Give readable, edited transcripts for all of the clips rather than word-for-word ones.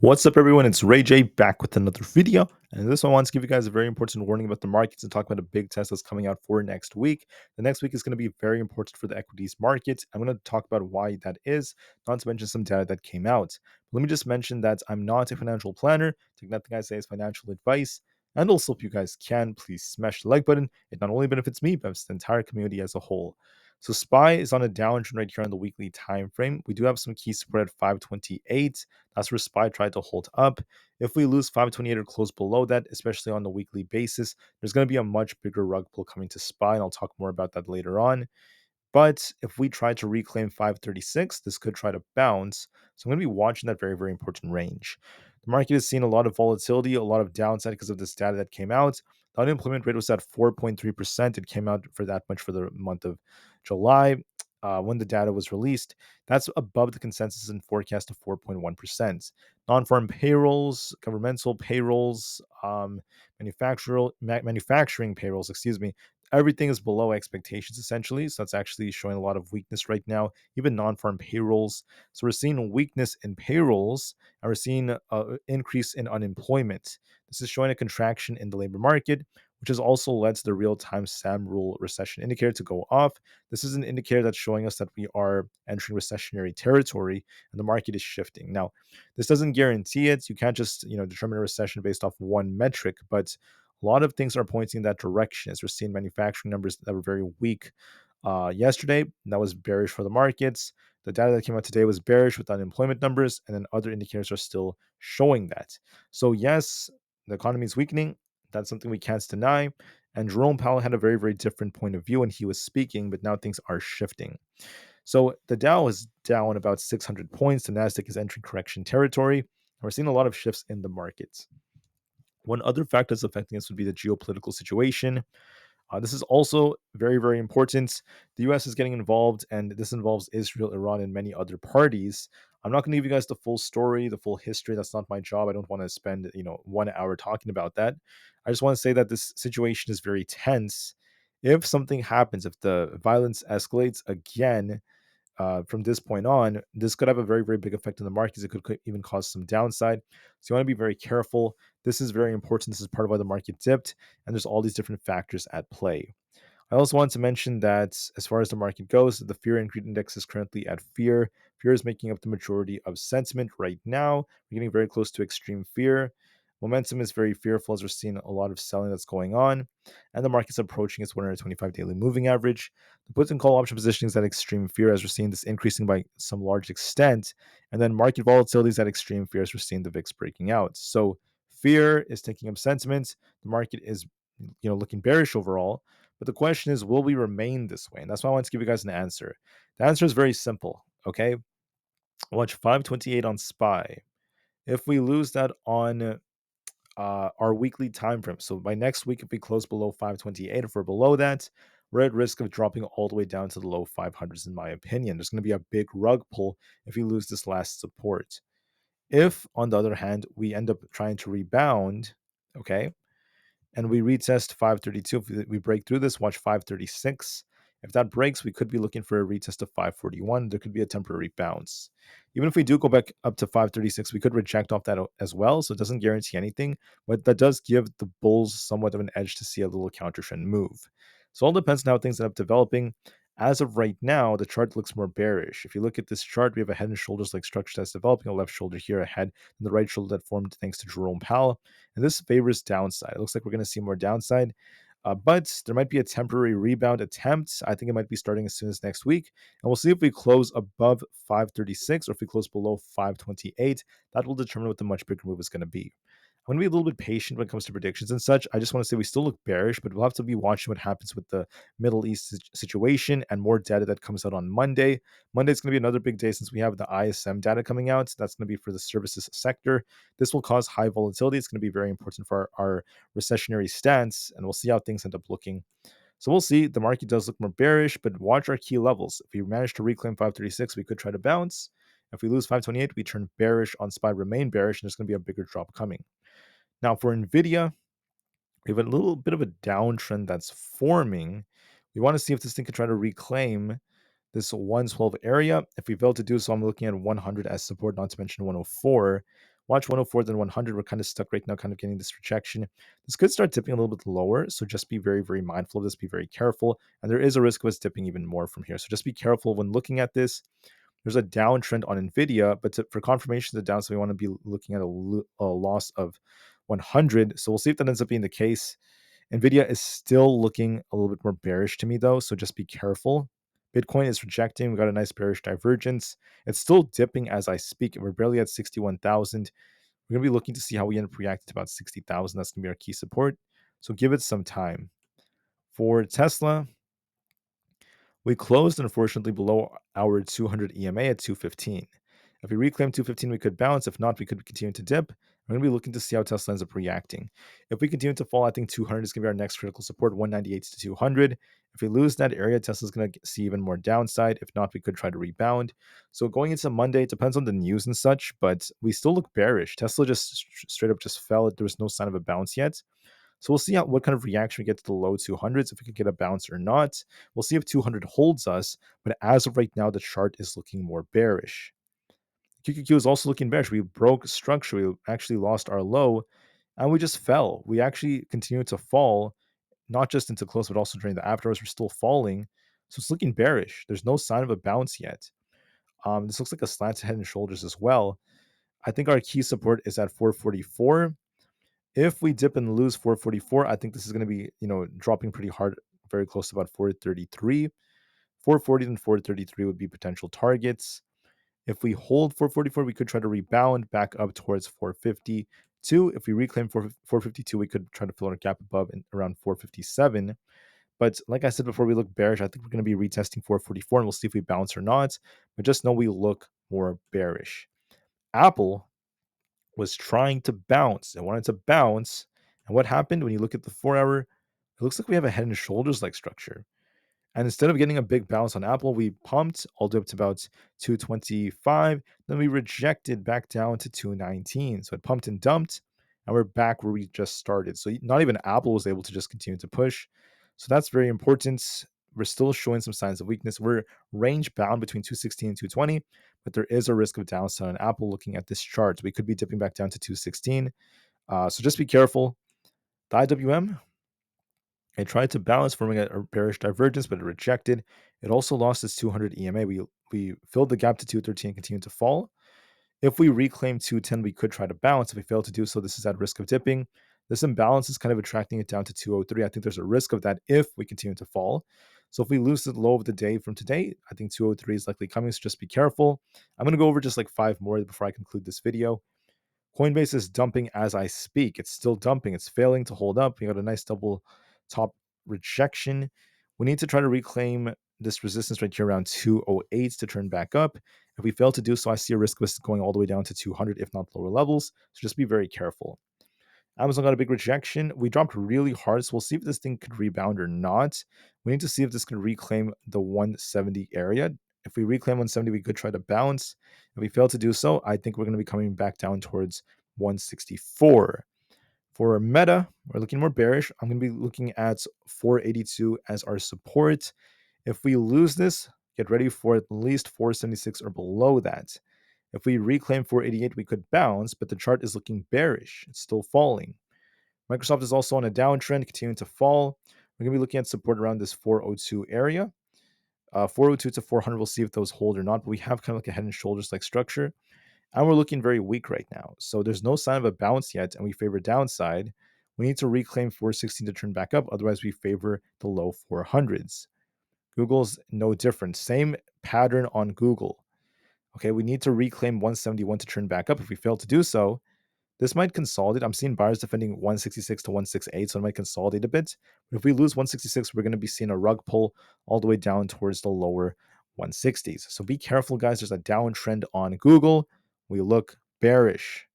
What's up, everyone? It's Rey-Jay back with another video. And this one wants to give you guys a very important warning about the markets and talk about a big test that's coming out for next week. The next week is going to be very important for the equities market. I'm going to talk about why that is, not to mention some data that came out. Let me just mention that I'm not a financial planner. Take nothing I say as financial advice. And also, if you guys can, please smash the like button. It not only benefits me, but the entire community as a whole. So SPY is on a downtrend right here on the weekly time frame. We do have some key support at 528. That's where SPY tried to hold up. If we lose 528 or close below that, especially on the weekly basis, there's going to be a much bigger rug pull coming to SPY, and I'll talk more about that later on. But if we try to reclaim 536, this could try to bounce. So I'm going to be watching that very, very important range. The market has seen a lot of volatility, a lot of downside because of this data that came out. The unemployment rate was at 4.3%. It came out for that much for the month of July when the data was released. That's above the consensus and forecast of 4.1%. Non-farm payrolls, governmental payrolls, manufacturing payrolls, excuse me, everything is below expectations essentially. So that's actually showing a lot of weakness right now, even non-farm payrolls. So we're seeing weakness in payrolls and we're seeing an increase in unemployment. This is showing a contraction in the labor market, which has also led to the real-time SAM rule recession indicator to go off. This is an indicator that's showing us that we are entering recessionary territory and the market is shifting. Now, this doesn't guarantee it. You can't just determine a recession based off one metric, but a lot of things are pointing in that direction as we're seeing manufacturing numbers that were very weak yesterday. That was bearish for the markets. The data that came out today was bearish with unemployment numbers, and then other indicators are still showing that. So, yes, the economy is weakening. That's something we can't deny. And Jerome Powell had a very, very different point of view when he was speaking, but now things are shifting. So the Dow is down about 600 points. The Nasdaq is entering correction territory. And we're seeing a lot of shifts in the markets. One other factor that's affecting us would be the geopolitical situation. This is also very, very important. The US is getting involved, and this involves Israel, Iran, and many other parties. I'm not going to give you guys the full story, the full history. That's not my job. I don't want to spend 1 hour talking about that. I just want to say that this situation is very tense. If something happens, if the violence escalates again, from this point on, this could have a very, very big effect on the markets. It could even cause some downside. So you want to be very careful. This is very important. This is part of why the market dipped, and there's all these different factors at play. I also want to mention that as far as the market goes, the fear and greed index is currently at fear. Fear is making up the majority of sentiment right now. We're getting very close to extreme fear. Momentum is very fearful as we're seeing a lot of selling that's going on, and the market's approaching its 125 daily moving average. The put and call option positioning is at extreme fear as we're seeing this increasing by some large extent, and then market volatility is at extreme fear as we're seeing the VIX breaking out. So fear is taking up sentiment. The market is looking bearish overall. But the question is, will we remain this way? And that's why I want to give you guys an answer. The answer is very simple. Okay, watch 528 on SPY. If we lose that on our weekly time frame. So by next week, if we close below 528, if we're below that, we're at risk of dropping all the way down to the low 500s, in my opinion. There's going to be a big rug pull if we lose this last support. If, on the other hand, we end up trying to rebound, okay, and we retest 532, if we break through this, watch 536. If that breaks, we could be looking for a retest of 541. There could be a temporary bounce. Even if we do go back up to 536, we could reject off that as well. So it doesn't guarantee anything, but that does give the bulls somewhat of an edge to see a little counter trend move. So it all depends on how things end up developing. As of right now, the chart looks more bearish. If you look at this chart, we have a head and shoulders like structure that's developing, a left shoulder here ahead, and the right shoulder that formed thanks to Jerome Powell. And this favors downside. It looks like we're going to see more downside. But there might be a temporary rebound attempt. I think it might be starting as soon as next week. And we'll see if we close above 536 or if we close below 528. That will determine what the much bigger move is going to be. I'm going to be a little bit patient when it comes to predictions and such. I just want to say we still look bearish, but we'll have to be watching what happens with the Middle East situation and more data that comes out on Monday. Monday is going to be another big day since we have the ISM data coming out. That's going to be for the services sector. This will cause high volatility. It's going to be very important for our recessionary stance, and we'll see how things end up looking. So we'll see. The market does look more bearish, but watch our key levels. If we manage to reclaim 536, we could try to bounce. If we lose 528, we turn bearish on SPY, remain bearish, and there's going to be a bigger drop coming. Now, for Nvidia, we have a little bit of a downtrend that's forming. We want to see if this thing can try to reclaim this 112 area. If we fail to do so, I'm looking at 100 as support, not to mention 104. Watch 104, then 100. We're kind of stuck right now, kind of getting this rejection. This could start dipping a little bit lower, so just be very, very mindful of this. Be very careful, and there is a risk of us dipping even more from here. So just be careful when looking at this. There's a downtrend on Nvidia, but for confirmation of the downside, we want to be looking at a loss of 100. So we'll see if that ends up being the case. Nvidia is still looking a little bit more bearish to me, though, so just be careful. Bitcoin is rejecting. We got a nice bearish divergence. It's still dipping as I speak. We're barely at 61,000. We're going to be looking to see how we end up reacting to about 60,000. That's going to be our key support. So give it some time. For Tesla, we closed, unfortunately, below our 200 EMA at 215. If we reclaim 215, we could bounce. If not, we could continue to dip. We're going to be looking to see how Tesla ends up reacting. If we continue to fall, I think 200 is going to be our next critical support, 198 to 200. If we lose that area, Tesla's going to see even more downside. If not, we could try to rebound. So going into Monday, it depends on the news and such, but we still look bearish. Tesla just straight up just fell. There was no sign of a bounce yet. So we'll see what kind of reaction we get to the low 200s, if we could get a bounce or not. We'll see if 200 holds us, but as of right now, the chart is looking more bearish. QQQ is also looking bearish. We broke structure. We actually lost our low, and we just fell. We actually continued to fall, not just into close, but also during the afterwards. We're still falling. So it's looking bearish. There's no sign of a bounce yet. This looks like a slant to head and shoulders as well. I think our key support is at 444. If we dip and lose 444, I think this is going to be, dropping pretty hard, very close to about 433. 440 and 433 would be potential targets. If we hold 444, we could try to rebound back up towards 452. If we reclaim 452, we could try to fill our gap above and around 457. But like I said before, we look bearish. I think we're going to be retesting 444, and we'll see if we bounce or not. But just know we look more bearish. Aapl was trying to bounce. It wanted to bounce. And what happened when you look at the 4 hour? It looks like we have a head and shoulders like structure. And instead of getting a big bounce on Aapl, we pumped all the way up to about 225. Then we rejected back down to 219. So it pumped and dumped, and we're back where we just started. So not even Aapl was able to just continue to push. So that's very important. We're still showing some signs of weakness. We're range bound between 216 and 220, but there is a risk of downside on Aapl looking at this chart. We could be dipping back down to 216. So just be careful. The IWM, it tried to balance, forming a bearish divergence, but it rejected. It also lost its 200 EMA. We filled the gap to 213 and continued to fall. If we reclaim 210, we could try to bounce. If we fail to do so, this is at risk of dipping. This imbalance is kind of attracting it down to 203. I think there's a risk of that if we continue to fall. So if we lose the low of the day from today, I think 203 is likely coming, so just be careful. I'm going to go over just like 5 more before I conclude this video. Coinbase is dumping as I speak. It's still dumping. It's failing to hold up. We got a nice double top rejection. We need to try to reclaim this resistance right here around 208 to turn back up. If we fail to do so, I see a risk of us going all the way down to 200, if not lower levels. So just be very careful. Amazon got a big rejection. We dropped really hard, so we'll see if this thing could rebound or not. We need to see if this can reclaim the 170 area. If we reclaim 170, we could try to bounce. If we fail to do so, I think we're going to be coming back down towards 164. For Meta, we're looking more bearish. I'm going to be looking at 482 as our support. If we lose this, get ready for at least 476 or below that. If we reclaim 488, we could bounce, but the chart is looking bearish. It's still falling. Microsoft is also on a downtrend, continuing to fall. We're going to be looking at support around this 402 area. 402 to 400, we'll see if those hold or not, but we have kind of like a head and shoulders like structure. And we're looking very weak right now. So there's no sign of a bounce yet, and we favor downside. We need to reclaim 416 to turn back up. Otherwise, we favor the low 400s. Google's no different. Same pattern on Google. Okay, we need to reclaim 171 to turn back up. If we fail to do so, this might consolidate. I'm seeing buyers defending 166 to 168, so it might consolidate a bit. But if we lose 166, we're going to be seeing a rug pull all the way down towards the lower 160s. So be careful, guys. There's a downtrend on Google. We look bearish.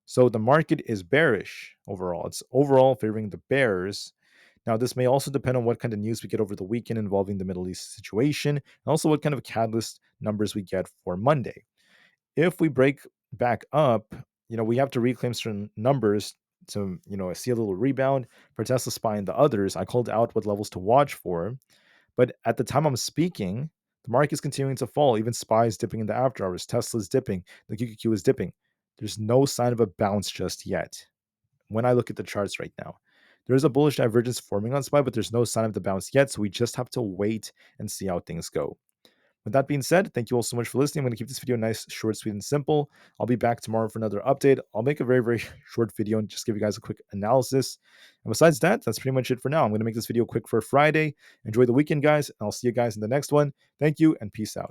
So the market is bearish overall. It's overall favoring the bears. Now, this may also depend on what kind of news we get over the weekend involving the Middle East situation, and also what kind of catalyst numbers we get for Monday. If we break back up, we have to reclaim certain numbers to, see a little rebound for Tesla, SPY, and the others. I called out what levels to watch for, but at the time I'm speaking, the market is continuing to fall. Even SPY is dipping in the after hours. Tesla's dipping. The QQQ is dipping. There's no sign of a bounce just yet. When I look at the charts right now, there's a bullish divergence forming on SPY, but there's no sign of the bounce yet. So we just have to wait and see how things go. With that being said, thank you all so much for listening. I'm going to keep this video nice, short, sweet, and simple. I'll be back tomorrow for another update. I'll make a very, very short video and just give you guys a quick analysis. And besides that, that's pretty much it for now. I'm going to make this video quick for Friday. Enjoy the weekend, guys, and I'll see you guys in the next one. Thank you, and peace out.